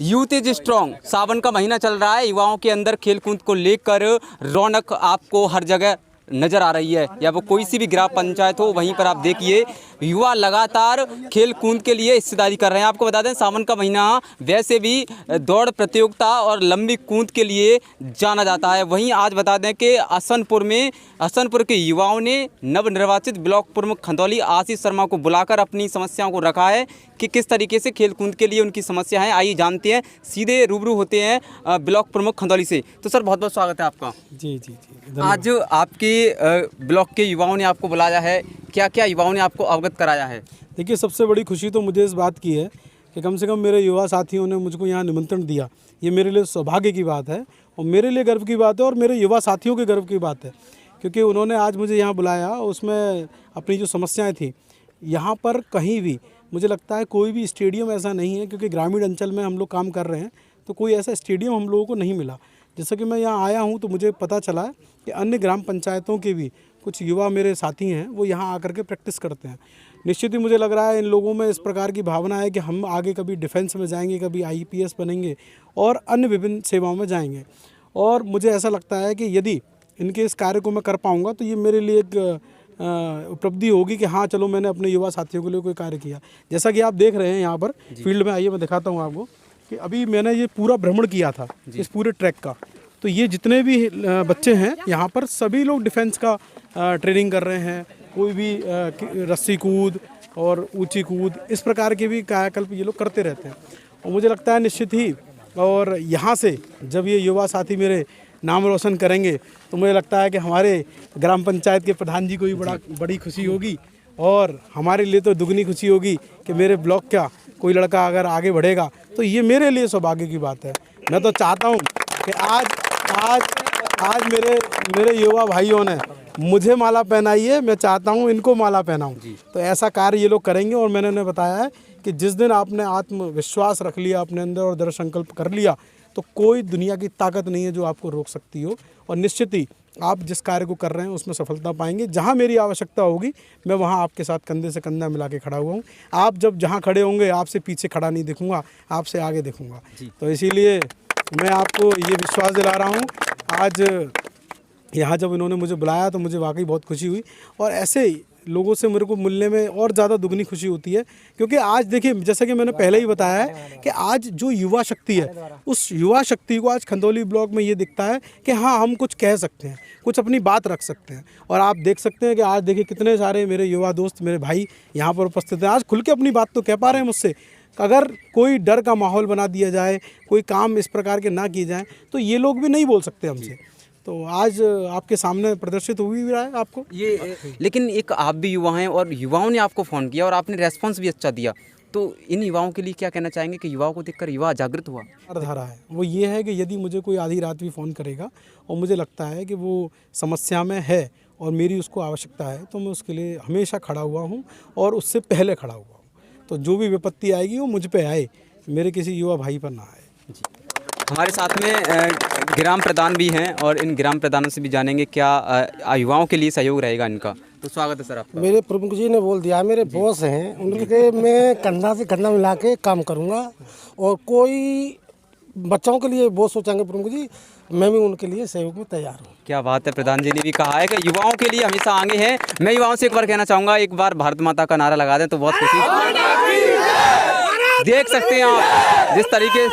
Youth is strong. सावन का महीना चल रहा है, युवाओं के अंदर खेल कूद को लेकर रौनक आपको हर जगह नजर आ रही है। या वो कोई सी भी ग्राम पंचायत हो, वहीं पर आप देखिए युवा लगातार खेल कूद के लिए हिस्सेदारी कर रहे हैं। आपको बता दें सावन का महीना वैसे भी दौड़ प्रतियोगिता और लंबी कूद के लिए जाना जाता है। वहीं आज बता दें कि हसनपुर के युवाओं ने नवनिर्वाचित ब्लॉक प्रमुख खंदौली आशीष शर्मा को बुलाकर अपनी समस्याओं को रखा है कि किस तरीके से खेल कूद के लिए उनकी समस्या है। आइए जानते हैं, सीधे रूबरू होते हैं ब्लॉक प्रमुख खंदौली से। तो सर बहुत बहुत स्वागत है आपका। जी जी जी। आज आपके ब्लॉक के युवाओं ने आपको बुलाया है, क्या क्या युवाओं ने आपको अवगत कराया है? देखिए, सबसे बड़ी खुशी तो मुझे इस बात की है कि कम से कम मेरे युवा साथियों ने मुझको यहाँ निमंत्रण दिया। ये मेरे लिए सौभाग्य की बात है और मेरे लिए गर्व की बात है और मेरे युवा साथियों के गर्व की बात है, क्योंकि उन्होंने आज मुझे यहाँ बुलाया। उसमें अपनी जो समस्याएं थी, यहाँ पर कहीं भी मुझे लगता है कोई भी स्टेडियम ऐसा नहीं है, क्योंकि ग्रामीण अंचल में हम लोग काम कर रहे हैं तो कोई ऐसा स्टेडियम हम लोगों को नहीं मिला। जैसा कि मैं यहाँ आया हूँ तो मुझे पता चला कि अन्य ग्राम पंचायतों के भी कुछ युवा मेरे साथी हैं, वो यहाँ आकर के प्रैक्टिस करते हैं। निश्चित ही मुझे लग रहा है इन लोगों में इस प्रकार की भावना है कि हम आगे कभी डिफेंस में जाएंगे, कभी IPS बनेंगे और अन्य विभिन्न सेवाओं में जाएंगे। और मुझे ऐसा लगता है कि यदि इनके इस कार्य को मैं कर पाऊँगा तो ये मेरे लिए एक उपलब्धि होगी कि हाँ चलो मैंने अपने युवा साथियों के लिए कोई कार्य किया। जैसा कि आप देख रहे हैं यहाँ पर फील्ड में, आइए मैं दिखाता हूँ आपको कि अभी मैंने ये पूरा भ्रमण किया था इस पूरे ट्रैक का। तो ये जितने भी बच्चे हैं यहाँ पर सभी लोग डिफेंस का ट्रेनिंग कर रहे हैं। कोई भी रस्सी कूद और ऊंची कूद, इस प्रकार के भी कायाकल्प ये लोग करते रहते हैं। और मुझे लगता है निश्चित ही, और यहाँ से जब ये युवा साथी मेरे नाम रोशन करेंगे तो मुझे लगता है कि हमारे ग्राम पंचायत के प्रधान जी को भी बड़ी खुशी होगी और हमारे लिए तो दुगनी खुशी होगी कि मेरे ब्लॉक का कोई लड़का अगर आगे बढ़ेगा तो ये मेरे लिए सौभाग्य की बात है। मैं तो चाहता हूँ कि आज मेरे युवा भाइयों ने मुझे माला पहनाई है, मैं चाहता हूँ इनको माला पहनाऊँ। तो ऐसा कार्य ये लोग करेंगे। और मैंने उन्हें बताया है कि जिस दिन आपने आत्मविश्वास रख लिया अपने अंदर और दृढ़ संकल्प कर लिया तो कोई दुनिया की ताकत नहीं है जो आपको रोक सकती हो। और निश्चित ही आप जिस कार्य को कर रहे हैं उसमें सफलता पाएंगे। जहाँ मेरी आवश्यकता होगी मैं वहाँ आपके साथ कंधे से कंधा मिला के खड़ा हुआ हूँ। आप जब जहाँ खड़े होंगे आपसे पीछे खड़ा नहीं दिखूंगा, आपसे आगे दिखूंगा। तो इसीलिए मैं आपको ये विश्वास दिला रहा हूँ। आज यहाँ जब इन्होंने मुझे बुलाया तो मुझे वाकई बहुत खुशी हुई। और ऐसे ही लोगों से मेरे को मिलने में और ज़्यादा दुगनी खुशी होती है, क्योंकि आज देखिए जैसा कि मैंने पहले ही बताया है कि आज जो युवा शक्ति है, उस युवा शक्ति को आज खंदौली ब्लॉक में ये दिखता है कि हाँ हम कुछ कह सकते हैं, कुछ अपनी बात रख सकते हैं। और आप देख सकते हैं कि आज देखिए कितने सारे मेरे युवा दोस्त, मेरे भाई यहाँ पर उपस्थित हैं। आज खुल के अपनी बात तो कह पा रहे हैं मुझसे। अगर कोई डर का माहौल बना दिया जाए, कोई काम इस प्रकार के ना किए जाएँ तो ये लोग भी नहीं बोल सकते हमसे। तो आज आपके सामने प्रदर्शित हो भी रहा है आपको ये। लेकिन एक आप भी युवा हैं और युवाओं ने आपको फ़ोन किया और आपने रेस्पॉन्स भी अच्छा दिया, तो इन युवाओं के लिए क्या कहना चाहेंगे कि युवाओं को देखकर युवा जागृत हुआ? धारा है वो ये है कि यदि मुझे कोई आधी रात भी फ़ोन करेगा और मुझे लगता है कि वो समस्या में है और मेरी उसको आवश्यकता है तो मैं उसके लिए हमेशा खड़ा हुआ हूँ और उससे पहले खड़ा हुआ हूँ। तो जो भी विपत्ति आएगी वो मुझ पे आए, मेरे किसी युवा भाई पर ना आए। जी, हमारे साथ में ग्राम प्रधान भी हैं और इन ग्राम प्रधानों से भी जानेंगे क्या युवाओं के लिए सहयोग रहेगा इनका। तो स्वागत है सर आपका। मेरे प्रमुख जी ने बोल दिया, मेरे बॉस हैं, उनके मैं कंधा से कंधा मिला के काम करूंगा। और कोई बच्चों के लिए बहुत सोचेंगे प्रमुख जी, मैं भी उनके लिए सहयोग में तैयार हूँ। क्या बात है, प्रधान जी ने भी कहा है कि युवाओं के लिए हमेशा आगे हैं। मैं युवाओं से एक बार कहना चाहूँगा, एक बार भारत माता का नारा लगा दें तो बहुत खुशी। देख सकते हैं आप जिस तरीके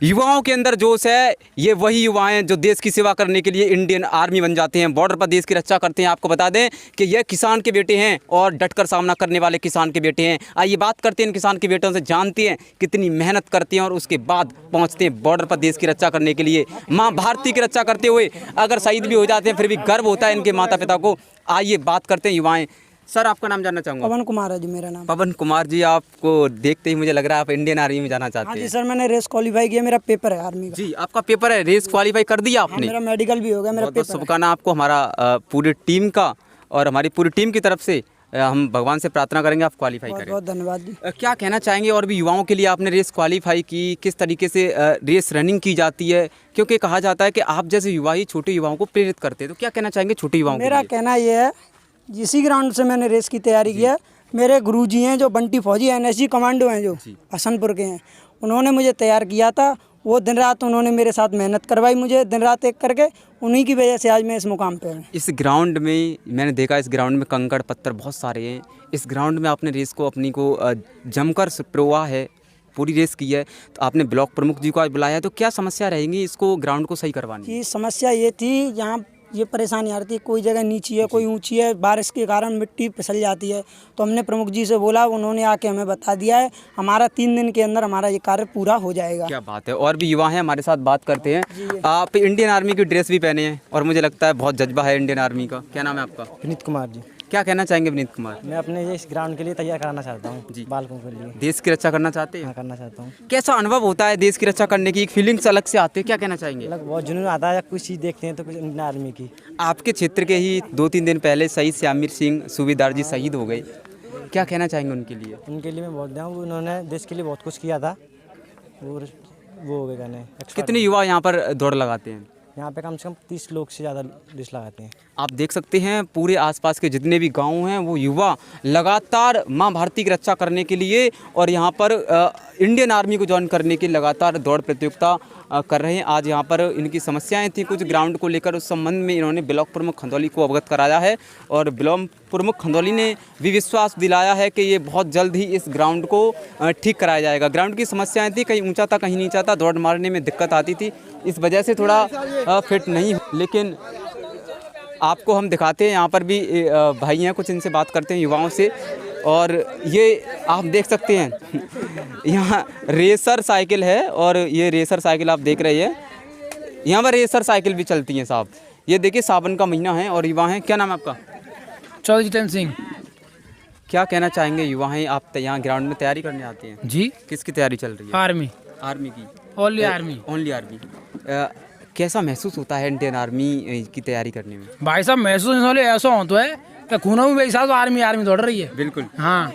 युवाओं के अंदर जोश है, ये वही युवा हैं जो देश की सेवा करने के लिए इंडियन आर्मी बन जाते हैं, बॉर्डर पर देश की रक्षा करते हैं। आपको बता दें कि ये किसान के बेटे हैं और डटकर सामना करने वाले किसान के बेटे हैं। आइए बात करते हैं इन किसान के बेटों से, जानते हैं कितनी मेहनत करते हैं और उसके बाद पहुंचते हैं बॉर्डर पर देश की रक्षा करने के लिए। माँ भारती की रक्षा करते हुए अगर शहीद भी हो जाते हैं फिर भी गर्व होता है इनके माता पिता को। आइए बात करते हैं युवाएं। सर आपका नाम जानना चाहूँगा। पवन कुमार है जी मेरा नाम। पवन कुमार जी, आपको देखते ही मुझे लग रहा है आप इंडियन आर्मी में जाना चाहते हैं। हाँ जी सर, मैंने रेस क्वालिफाई किया, मेरा पेपर है आर्मी का। जी, आपका पेपर है, रेस क्वालिफाई कर दिया आपने? मेरा मेडिकल भी हो गया, मेरा पेपर। शुभकामना आपको हमारा पूरी टीम का और हमारी पूरी टीम की तरफ से हम भगवान से प्रार्थना करेंगे आप क्वालिफाई करें। बहुत धन्यवाद जी। क्या कहना चाहेंगे और भी युवाओं के लिए, आपने रेस क्वालिफाई की, किस तरीके से रेस रनिंग की जाती है, क्योंकि कहा जाता है कि आप जैसे युवा ही छोटे युवाओं को प्रेरित करते हैं, तो क्या कहना चाहेंगे छोटे युवाओं के लिए? मेरा कहना ये है, इसी ग्राउंड से मैंने रेस की तैयारी की है, मेरे गुरुजी हैं जो बंटी फौजी NSG कमांडो हैं जो हसनपुर के हैं, उन्होंने मुझे तैयार किया था। वो दिन रात उन्होंने मेरे साथ मेहनत करवाई, मुझे दिन रात एक करके, उन्हीं की वजह से आज मैं इस मुकाम पे हूँ। इस ग्राउंड में मैंने देखा, इस ग्राउंड में कंकड़ पत्थर बहुत सारे हैं। इस ग्राउंड में आपने रेस को अपनी को जमकर प्रोवा है, पूरी रेस की है। तो आपने ब्लॉक प्रमुख जी को आज बुलाया है, तो क्या समस्या रहेंगी इसको ग्राउंड को सही करवाने की? कि समस्या ये थी, यहाँ ये परेशानी आ रही थी, कोई जगह नीची है, कोई ऊंची है, बारिश के कारण मिट्टी फिसल जाती है। तो हमने प्रमुख जी से बोला, उन्होंने आके हमें बता दिया है, हमारा 3 दिन के अंदर हमारा ये कार्य पूरा हो जाएगा। क्या बात है। और भी युवा हैं हमारे साथ, बात करते हैं। आप इंडियन आर्मी की ड्रेस भी पहने हैं और मुझे लगता है बहुत जज्बा है इंडियन आर्मी का। क्या नाम है आपका? विनीत कुमार जी। क्या कहना चाहेंगे विनीत कुमार? मैं अपने इस ग्राउंड के लिए तैयार कराना चाहता हूँ जी, बालकों के लिए। देश की रक्षा करना चाहते हैं? हाँ, करना चाहता हूँ। कैसा अनुभव होता है देश की रक्षा करने की? एक फीलिंग्स अलग से आते हैं, क्या कहना चाहेंगे? अलग बहुत जुनून आता है, कुछ चीज़ देखते हैं तो कुछ इंडियन आर्मी की। आपके क्षेत्र के ही 2-3 दिन पहले शहीद श्यामवीर सिंह सूबेदार जी शहीद हो गए, क्या कहना चाहेंगे उनके लिए? उनके लिए मैं बहुत दिया हूँ, उन्होंने देश के लिए बहुत कुछ किया था और वो हो गए कहने। कितने युवा यहाँ पर दौड़ लगाते हैं? यहाँ पे कम से कम 30 लोग से ज़्यादा रेस लगाते हैं। आप देख सकते हैं पूरे आसपास के जितने भी गांव हैं वो युवा लगातार माँ भारती की रक्षा करने के लिए और यहाँ पर इंडियन आर्मी को ज्वाइन करने की लगातार दौड़ प्रतियोगिता कर रहे हैं। आज यहाँ पर इनकी समस्याएं थी कुछ ग्राउंड को लेकर, उस संबंध में इन्होंने ब्लॉक प्रमुख खंदौली को अवगत कराया है और ब्लॉक प्रमुख खंदौली ने भी विश्वास दिलाया है कि ये बहुत जल्द ही इस ग्राउंड को ठीक कराया जाएगा। ग्राउंड की समस्याएं थी, कहीं ऊंचा था कहीं नीचा था, दौड़ मारने में दिक्कत आती थी, इस वजह से थोड़ा फिट नहीं। लेकिन आपको हम दिखाते हैं, यहाँ पर भी भाई हैं, कुछ इनसे बात करते हैं युवाओं से। और ये आप देख सकते हैं यहाँ रेसर साइकिल है और ये रेसर साइकिल आप देख रहे हैं, यहाँ पर रेसर साइकिल भी चलती हैं साहब। ये देखिए सावन का महीना है और युवा हैं। क्या नाम है आपका? चौधरी जितेंद्र सिंह। क्या कहना चाहेंगे? युवा हैं आप, यहाँ ग्राउंड में तैयारी करने आते हैं जी। किसकी तैयारी चल रही है? आर्मी। आर्मी की? Only army. Only army. कैसा महसूस होता है इंडियन आर्मी की तैयारी करने में? भाई साहब महसूस ऐसा होता है कि खूनों में वैसा तो आर्मी आर्मी दौड़ रही है। बिल्कुल। हाँ,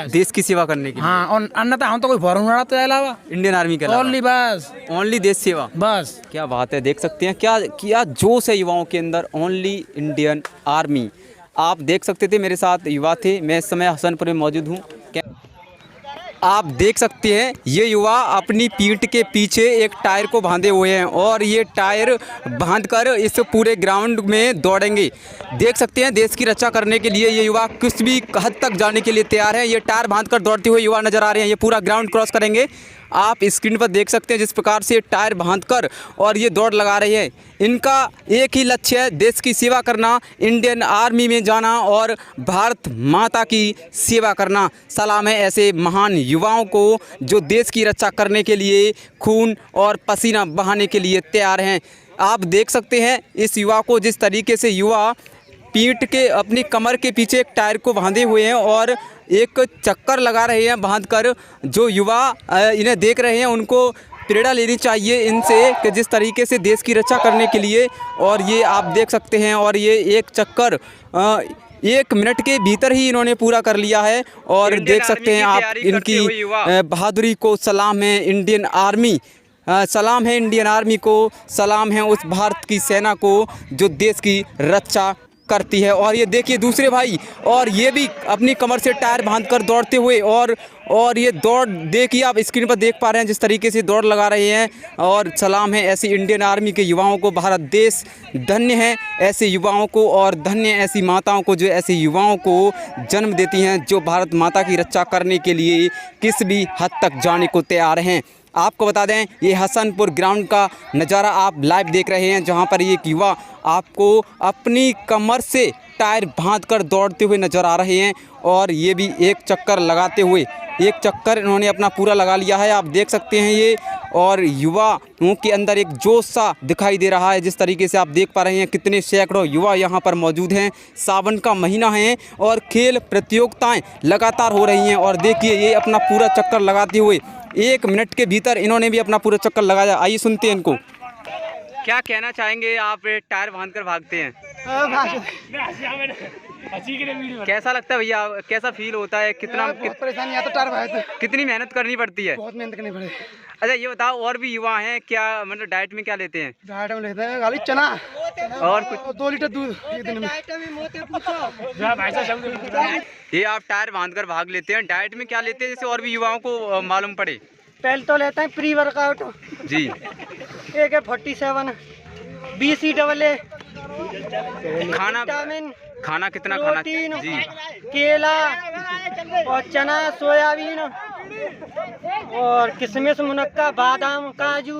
देश की सेवा करने के लिए। हाँ, और अन्यथा हम तो कोई फॉर्म नहीं तो अलावा इंडियन आर्मी के अलावा ओनली बस ओनली देश सेवा बस। क्या बात है, देख सकते हैं क्या जोश है युवाओं के अंदर। Only Indian army. आप देख सकते थे मेरे साथ युवा थे, मैं इस समय हसनपुर में मौजूद हूँ। आप देख सकते हैं ये युवा अपनी पीठ के पीछे एक टायर को बांधे हुए हैं और ये टायर बांधकर इस पूरे ग्राउंड में दौड़ेंगे। देख सकते हैं देश की रक्षा करने के लिए ये युवा किस भी हद तक जाने के लिए तैयार है। ये टायर बांधकर दौड़ते हुए युवा नजर आ रहे हैं। ये पूरा ग्राउंड क्रॉस करेंगे। आप स्क्रीन पर देख सकते हैं जिस प्रकार से टायर बांधकर और ये दौड़ लगा रहे हैं। इनका एक ही लक्ष्य है, देश की सेवा करना, इंडियन आर्मी में जाना और भारत माता की सेवा करना। सलाम है ऐसे महान युवाओं को जो देश की रक्षा करने के लिए खून और पसीना बहाने के लिए तैयार हैं। आप देख सकते हैं इस युवा को, जिस तरीके से युवा पीठ के अपनी कमर के पीछे एक टायर को बांधे हुए हैं और एक चक्कर लगा रहे हैं बांधकर। जो युवा इन्हें देख रहे हैं उनको प्रेरणा लेनी चाहिए इनसे कि जिस तरीके से देश की रक्षा करने के लिए। और ये आप देख सकते हैं और ये एक चक्कर 1 मिनट के भीतर ही इन्होंने पूरा कर लिया है। और देख सकते हैं आप इनकी बहादुरी को सलाम है इंडियन आर्मी, सलाम है इंडियन आर्मी को, सलाम है उस भारत की सेना को जो देश की रक्षा करती है। और ये देखिए दूसरे भाई, और ये भी अपनी कमर से टायर बांधकर दौड़ते हुए और ये दौड़ देखिए आप स्क्रीन पर देख पा रहे हैं जिस तरीके से दौड़ लगा रहे हैं। और सलाम है ऐसी इंडियन आर्मी के युवाओं को। भारत देश धन्य है ऐसे युवाओं को और धन्य ऐसी माताओं को जो ऐसे युवाओं को जन्म देती हैं, जो भारत माता की रक्षा करने के लिए किस भी हद तक जाने को तैयार हैं। आपको बता दें ये हसनपुर ग्राउंड का नज़ारा आप लाइव देख रहे हैं, जहां पर एक युवा आपको अपनी कमर से टायर बांधकर दौड़ते हुए नज़र आ रहे हैं। और ये भी एक चक्कर लगाते हुए, एक चक्कर इन्होंने अपना पूरा लगा लिया है, आप देख सकते हैं ये। और युवाओं के अंदर एक जोश सा दिखाई दे रहा है जिस तरीके से आप देख पा रहे हैं। कितने सैकड़ों युवा यहाँ पर मौजूद हैं। सावन का महीना है और खेल प्रतियोगिताएं लगातार हो रही हैं। और देखिए ये अपना पूरा चक्कर लगाते हुए 1 मिनट के भीतर इन्होंने भी अपना पूरा चक्कर लगाया। आइए सुनते हैं इनको। क्या कहना चाहेंगे? आप टायर बांधकर भागते हैं, कैसा लगता है भैया? कैसा फील होता है? कितना परेशानी आता टायर भाई, कितनी मेहनत करनी पड़ती है? बहुत मेहनत करनी पड़ेगी। अच्छा ये बताओ और भी युवा हैं क्या, मतलब डाइट में क्या लेते हैं? डाइट में लेते हैं खाली चना, और कुछ 2 लीटर दूध एक दिन में। ये आप टायर बांधकर भाग लेते हैं, डाइट में क्या लेते हैं जैसे और भी युवाओं को मालूम पड़े? पहले तो लेते हैं प्री वर्कआउट, जी। AK-47, BCAA, खाना विटामिन, खाना कितना खाना? प्रोटीन, जी। केला और चना, सोयाबीन और किशमिश, मुनक्का, बादाम, काजू।